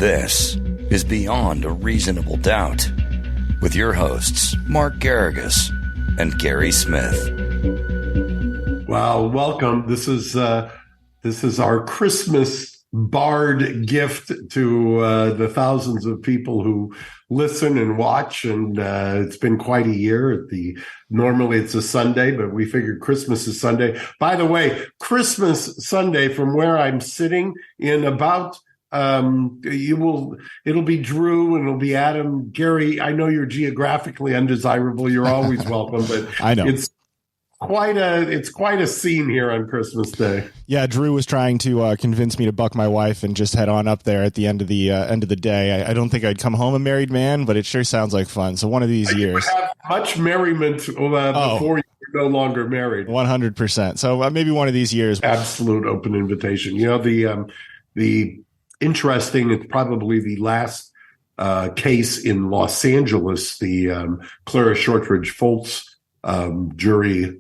This is Beyond a Reasonable Doubt with your hosts, Mark Garrigus and Gary Smith. Well, welcome. This is our Christmas BARD gift to the thousands of people who listen and watch, and it's been quite a year. Normally it's a Sunday, but we figured Christmas is Sunday. By the way, Christmas Sunday, from where I'm sitting, in about it'll be Drew and it'll be Adam. Gary, I know you're geographically undesirable. You're always welcome, but I know it's quite a scene here on Christmas Day. Yeah, Drew was trying to convince me to buck my wife and just head on up there at the end of the day. I don't think I'd come home a married man, but it sure sounds like fun. So one of these years, would have much merriment before you're no longer married. 100%. So maybe one of these years. Absolute open invitation. You know, the interesting. It's probably the last case in Los Angeles. The Clara Shortridge Foltz jury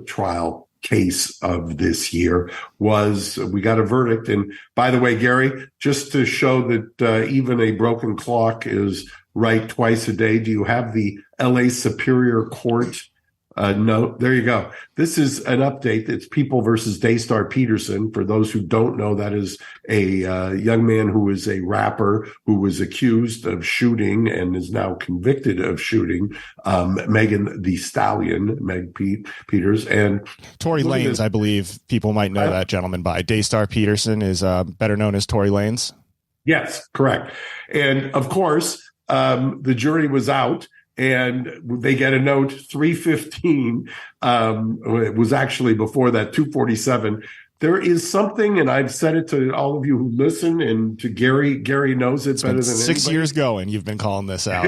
trial case of this year was, we got a verdict. And by the way, Gary, just to show that even a broken clock is right twice a day, do you have the LA Superior Court note? There you go. This is an update. It's People versus Daystar Peterson. For those who don't know, that is a young man who is a rapper who was accused of shooting and is now convicted of shooting Meghann the Stallion, Peters, and Tory Lanez. I believe people might know that gentleman by. Daystar Peterson is better known as Tory Lanez. Yes, correct. And of course, the jury was out. And they get a note 3:15. It was actually before that, 2:47. There is something, and I've said it to all of you who listen, and to Gary. Gary knows it better than 6 anybody. years going. You've been calling this out.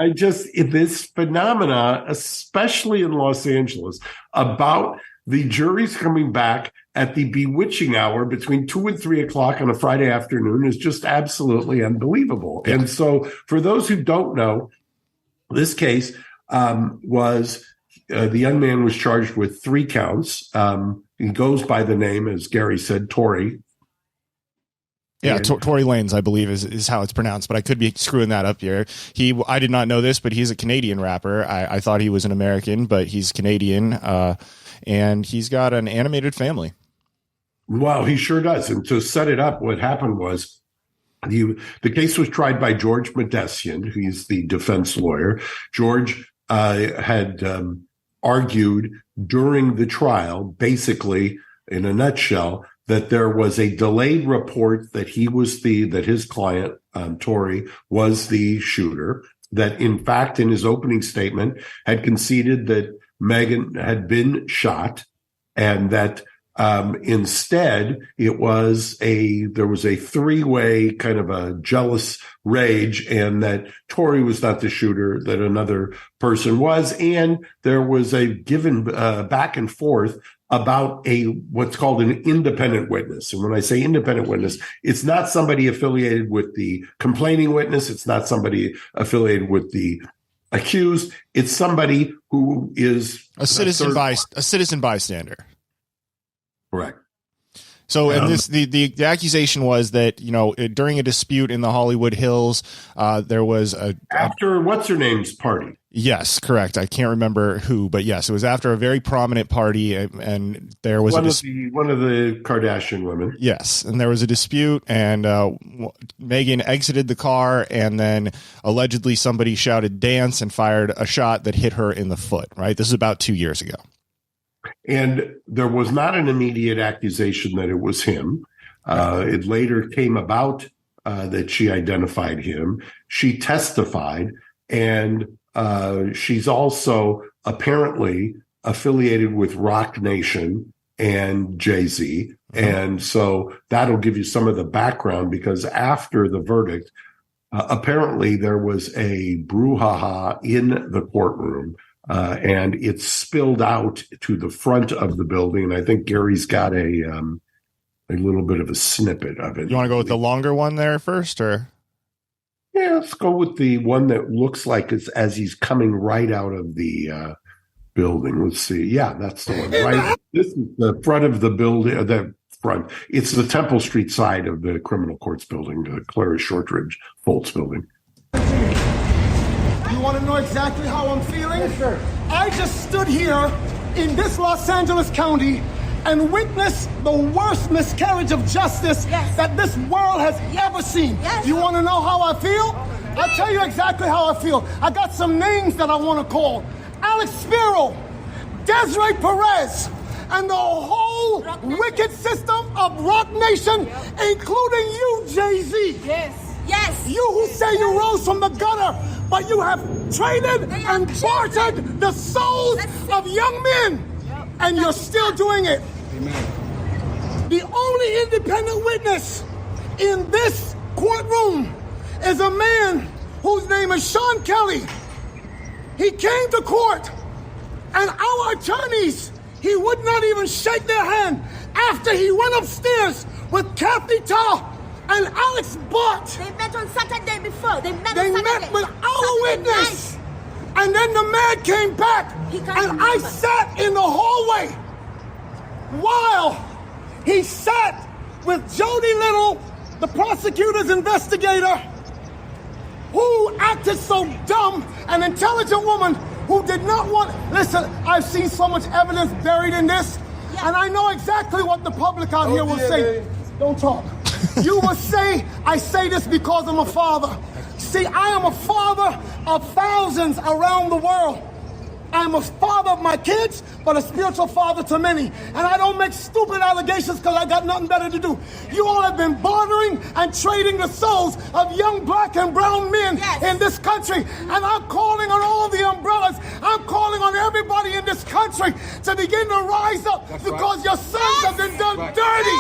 Yeah. This phenomena, especially in Los Angeles, about the juries coming back at the bewitching hour between 2 and 3 o'clock on a Friday afternoon, is just absolutely unbelievable. Yeah. And so, for those who don't know, this case was the young man was charged with 3 counts. He goes by the name, as Gary said, Tory. Yeah, Tory Lanez, I believe, is how it's pronounced, but I could be screwing that up here. I did not know this, but he's a Canadian rapper. I thought he was an American, but he's Canadian, and he's got an animated family. Well, he sure does. And to set it up, what happened was, the case was tried by George Medessian, who's the defense lawyer. George had argued during the trial, basically, in a nutshell, that there was a delayed report that that his client, Tory, was the shooter, that in fact, in his opening statement, had conceded that Meghann had been shot, and that instead, there was a 3-way kind of a jealous rage, and that Tory was not the shooter, that another person was. And there was a given back and forth about what's called an independent witness. And when I say independent witness, it's not somebody affiliated with the complaining witness. It's not somebody affiliated with the accused. It's somebody who is a citizen bystander. Correct. So, and the accusation was that, during a dispute in the Hollywood Hills, there was after what's her name's party. Yes, correct. I can't remember who, but yes, it was after a very prominent party, and there was one of the Kardashian women. Yes, and there was a dispute, and Meghann exited the car, and then allegedly somebody shouted "dance" and fired a shot that hit her in the foot. Right. This is about 2 years ago. And there was not an immediate accusation that it was him. It later came about that she identified him. She testified, and she's also apparently affiliated with Rock Nation and Jay-Z. Mm-hmm. And so that'll give you some of the background, because after the verdict, apparently there was a brouhaha in the courtroom. And it spilled out to the front of the building. And I think Gary's got a little bit of a snippet of it. You want to go with the longer one there first, or? Yeah, let's go with the one that looks like it's as he's coming right out of the building. Let's see. Yeah, that's the one, right? This is the front of the building, the front. It's the Temple Street side of the criminal courts building, the Clara Shortridge Foltz building. You want to know exactly how I'm feeling? Yes, sir. I just stood here in this Los Angeles County and witnessed the worst miscarriage of justice that this world has ever seen. Yes. You want to know how I feel? I'll tell you exactly how I feel. I got some names that I want to call. Alex Spiro, Desiree Perez, and the whole wicked system of Rock Nation, including you, Jay-Z. Yes. Yes. You who say you rose from the gutter, but you have traded and bartered the souls of young men, and you're still doing it. Amen. The only independent witness in this courtroom is a man whose name is Sean Kelly. He came to court, and our attorneys, he would not even shake their hand after he went upstairs with Kathy Ta and Alex Bott. They met on Saturday before. They met with our witness. Night. And then the man came back, and I sat in the hallway while he sat with Jody Little, the prosecutor's investigator, who acted so dumb, an intelligent woman who did not want... Listen, I've seen so much evidence buried in this, and I know exactly what the public out here will say. Don't talk. You will say, I say this because I'm a father. See, I am a father of thousands around the world. I'm a father of my kids, but a spiritual father to many. And I don't make stupid allegations because I got nothing better to do. You all have been bartering and trading the souls of young black and brown men in this country. And I'm calling on all the umbrellas. I'm calling on everybody in this country to begin to rise up because your sons have been done dirty.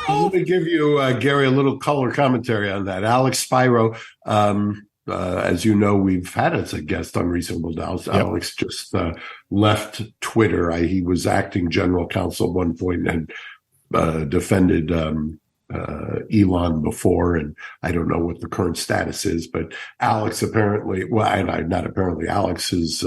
Let me give you, Gary, a little color commentary on that. Alex Spiro, as you know, we've had as a guest on Reasonable Doubt. Yep. Alex just left Twitter. He was acting general counsel at one point and defended Elon before, and I don't know what the current status is, but Alex apparently, Alex has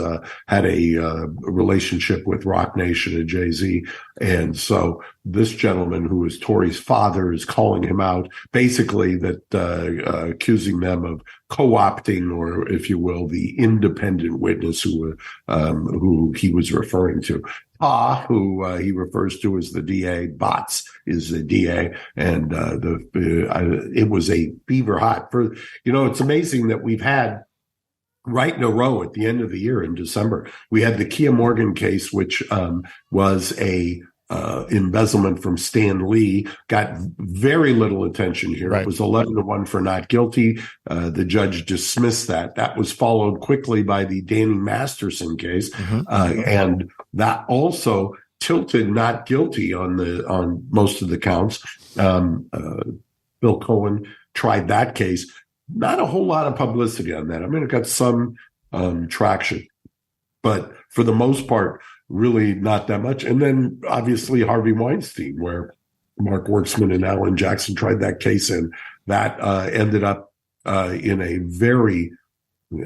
had a relationship with Rock Nation and Jay-Z, and so this gentleman, who is Tory's father, is calling him out, basically that accusing them of co-opting, or if you will, the independent witness who he was referring to. Who he refers to as the DA, Bots is the DA, and it was a fever hot. It's amazing that we've had right in a row at the end of the year in December, we had the Kia Morgan case, which was a embezzlement from Stan Lee, got very little attention here. Right. It was 11-1 for not guilty. The judge dismissed that. That was followed quickly by the Danny Masterson case, and that also tilted not guilty on most of the counts. Bill Cohen tried that case. Not a whole lot of publicity on that. I mean, it got some traction, but for the most part, really not that much. And then obviously Harvey Weinstein, where Mark Wertzman and Alan Jackson tried that case, and that ended up in a very,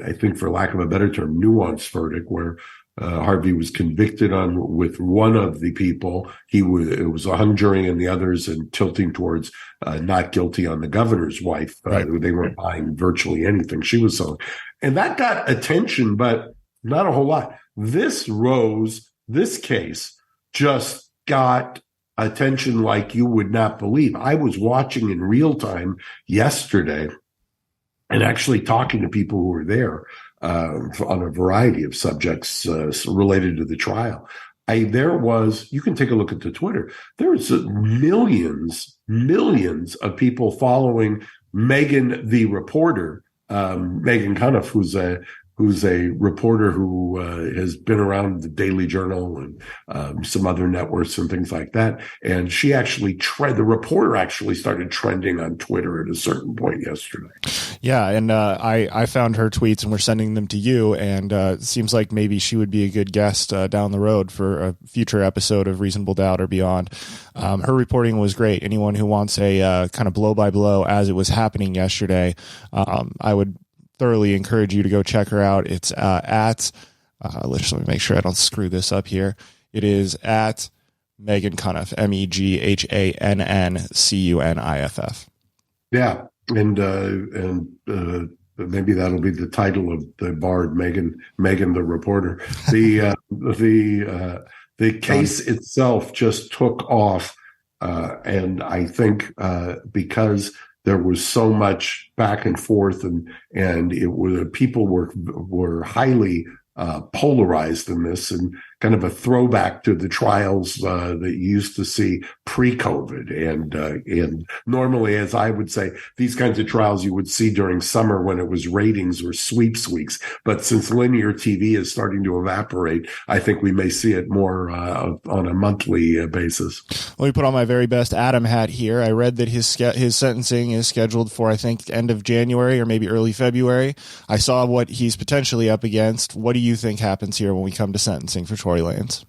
I think for lack of a better term, nuanced verdict, where Harvey was convicted with one of the people. It was a hung jury, and the others, and tilting towards not guilty on the governor's wife. Right. They weren't buying virtually anything she was selling. And that got attention, but not a whole lot. This case just got attention like you would not believe. I was watching in real time yesterday and actually talking to people who were there on a variety of subjects related to the trial. You can take a look at the Twitter. There was millions of people following Meghann, the reporter, Meghann Cuniff, who's a reporter who has been around the Daily Journal and some other networks and things like that. And she actually the reporter actually started trending on Twitter at a certain point yesterday. Yeah, and I found her tweets, and we're sending them to you, and it seems like maybe she would be a good guest down the road for a future episode of Reasonable Doubt or beyond. Her reporting was great. Anyone who wants a kind of blow-by-blow as it was happening yesterday, I would thoroughly encourage you to go check her out. It's at Let's let me make sure I don't screw this up here. It is at Meghann Cuniff, Meghanncuniff. Yeah, and maybe that'll be the title of the BARD, Meghann the reporter. The case itself just took off, and I think because there was so much back and forth, and people were highly polarized in this, and kind of a throwback to the trials that you used to see pre-COVID. And normally, as I would say, these kinds of trials you would see during summer when it was ratings or sweeps weeks. But since linear TV is starting to evaporate, I think we may see it more on a monthly basis. Let me put on my very best Adam hat here. I read that his sentencing is scheduled for, I think, end of January or maybe early February. I saw what he's potentially up against. What do you think happens here when we come to sentencing for Tory Lanez?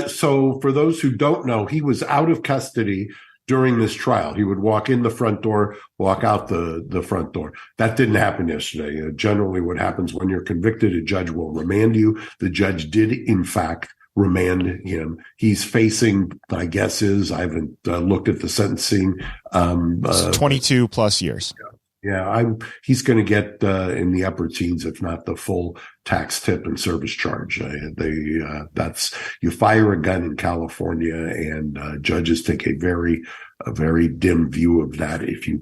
So for those who don't know, he was out of custody during this trial. He would walk in the front door, walk out the front door. That didn't happen yesterday. Generally, what happens when you're convicted, a judge will remand you. The judge did, in fact, remand him. He's facing, my guess is, I haven't looked at the sentencing. 22 plus years. Yeah, he's going to get in the upper teens, if not the full tax, tip, and service charge. That's, you fire a gun in California, and judges take a very dim view of that if you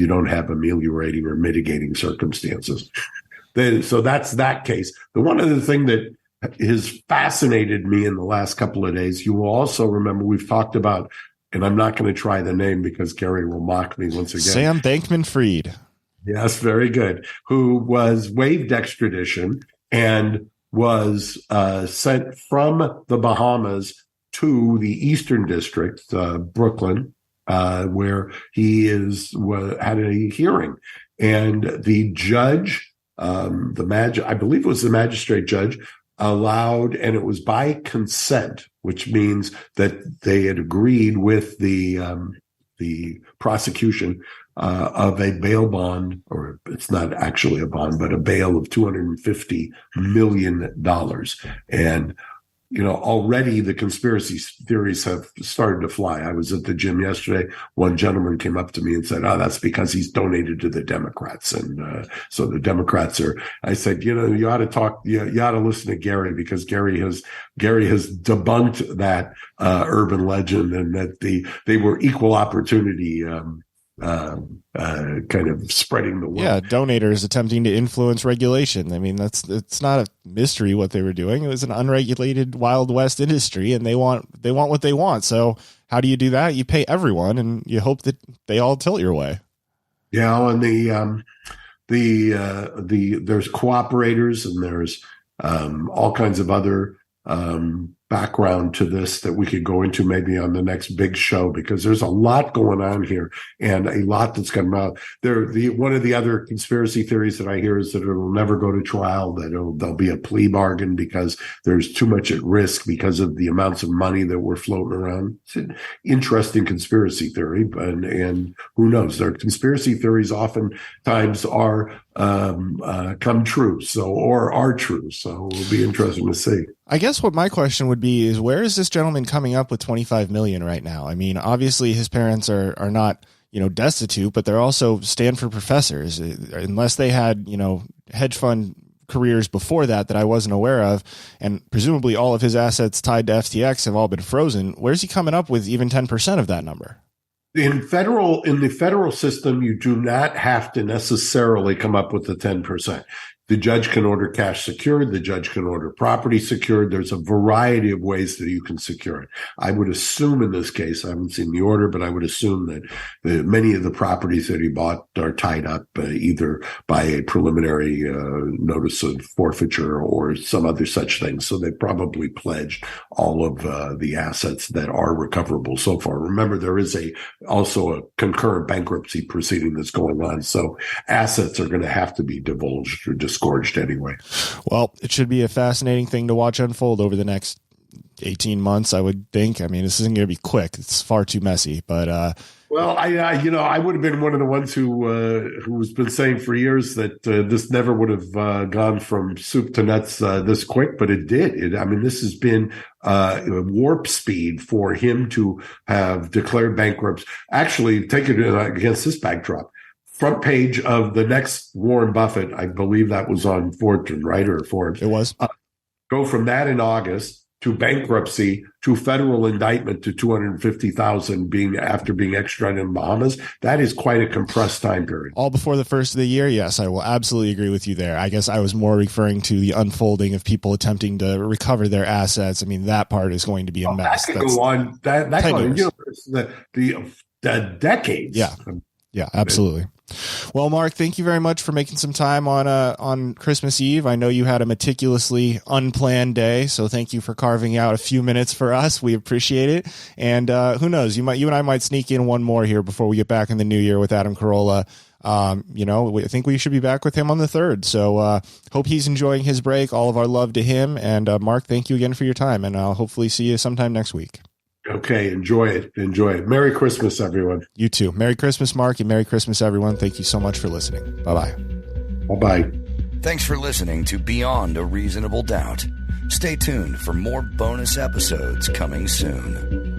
don't have ameliorating or mitigating circumstances. So that's that case. The one other thing that has fascinated me in the last couple of days, you will also remember we've talked about, and I'm not going to try the name because Gary will mock me once again. Sam Bankman-Fried. Yes, very good. Who was waived extradition and was sent from the Bahamas to the Eastern District, Brooklyn, where he had a hearing. And the judge, I believe it was the magistrate judge, allowed, and it was by consent, which means that they had agreed with the prosecution of a bail bond, or it's not actually a bond, but a bail of $250 million. And already the conspiracy theories have started to fly. I was at the gym yesterday. One gentleman came up to me and said, "Oh, that's because he's donated to the Democrats." And so the Democrats are, I said, you ought to talk, you ought to listen to Gary, because Gary has debunked that urban legend, and that they were equal opportunity kind of spreading the word. Yeah, donators attempting to influence regulation. I mean, it's not a mystery what they were doing. It was an unregulated Wild West industry, and they want what they want. So how do you do that? You pay everyone, and you hope that they all tilt your way. Yeah, and there's cooperators, and there's all kinds of other background to this that we could go into maybe on the next big show, because there's a lot going on here and a lot that's coming out. One of the other conspiracy theories that I hear is that it'll never go to trial, that there'll be a plea bargain because there's too much at risk because of the amounts of money that were floating around. It's an interesting conspiracy theory, and who knows? Their conspiracy theories oftentimes are come true, or are true. So it'll be interesting to see. I guess what my question would be is, where is this gentleman coming up with $25 million right now? I mean, obviously his parents are not, destitute, but they're also Stanford professors. Unless they had, hedge fund careers before that I wasn't aware of, and presumably all of his assets tied to FTX have all been frozen. Where's he coming up with even 10% of that number? In the federal system, you do not have to necessarily come up with the 10%. The judge can order cash secured. The judge can order property secured. There's a variety of ways that you can secure it. I would assume in this case, I haven't seen the order, but I would assume that many of the properties that he bought are tied up either by a preliminary notice of forfeiture or some other such thing. So they probably pledged all of the assets that are recoverable so far. Remember, there is also a concurrent bankruptcy proceeding that's going on. So assets are going to have to be divulged or disgorged anyway. Well, it should be a fascinating thing to watch unfold over the next 18 months, I would think. I mean, this isn't going to be quick. It's far too messy, but well, I would have been one of the ones who's been saying for years that this never would have gone from soup to nuts this quick, but it did. This has been warp speed for him to have declared bankruptcy. Actually, take it against this backdrop. Front page of the next Warren Buffett, I believe that was on Fortune, right? Or Forbes. It was. Go from that in August to bankruptcy to federal indictment to 250,000 after being extradited in Bahamas. That is quite a compressed time period. All before the first of the year. Yes, I will absolutely agree with you there. I guess I was more referring to the unfolding of people attempting to recover their assets. I mean, that part is going to be a mess. That could go on. That the decades. Yeah, absolutely. Well, Mark, thank you very much for making some time on Christmas Eve. I know you had a meticulously unplanned day, so thank you for carving out a few minutes for us. We appreciate it. And who knows, you and I might sneak in one more here before we get back in the new year with Adam Carolla. I think we should be back with him on the 3rd. So hope he's enjoying his break. All of our love to him. And Mark, thank you again for your time. And I'll hopefully see you sometime next week. Okay, enjoy it. Merry Christmas, everyone. You too. Merry Christmas, Mark, and Merry Christmas, everyone. Thank you so much for listening. Bye-bye. Bye-bye. Thanks for listening to Beyond a Reasonable Doubt. Stay tuned for more bonus episodes coming soon.